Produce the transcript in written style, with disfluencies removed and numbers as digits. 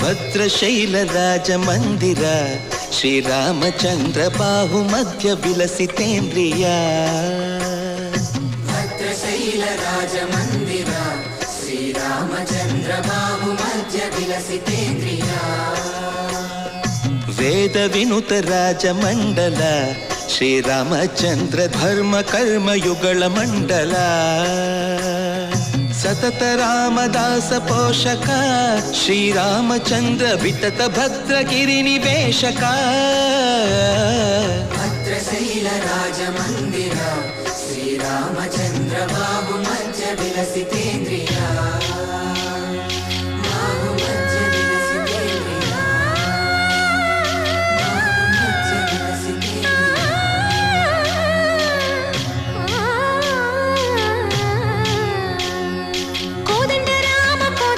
ಭದ್ರಶೈಲ ರಾಜ ಮಂದಿರ ಶ್ರೀರಾಮಚಂದ್ರ ಬಾಹು ಮಧ್ಯ ವಿಲಸಿತೇಂದ್ರಿಯ ಭದ್ರಶೈಲ ರಾಜ ಮಂದಿರ ಶ್ರೀರಾಮಚಂದ್ರ ಬಾಹು ಮಧ್ಯ ವಿಲಸಿತೇಂದ್ರಿಯ ವೇದ ವಿನುತ ರಾಜ ಮಂಡಲ ಶ್ರೀರಾಮಚಂದ್ರ ಧರ್ಮ ಕರ್ಮಯುಗಳ ಮಂಡಲ ಸತತ ರಾಮದಾಸ ಪೋಷಕ ಶ್ರೀರಾಮಚಂದ್ರ ವಿತತ ಭದ್ರಗಿರಿ ನಿವೇಶಕ ಭದ್ರಶೈಲ ರಾಜ ಮಂದಿರ ಶ್ರೀರಾಮಚಂದ್ರ ಬಾಹು ಮಧ್ಯ ವಿಲಸಿತೇಂದ್ರಿಯ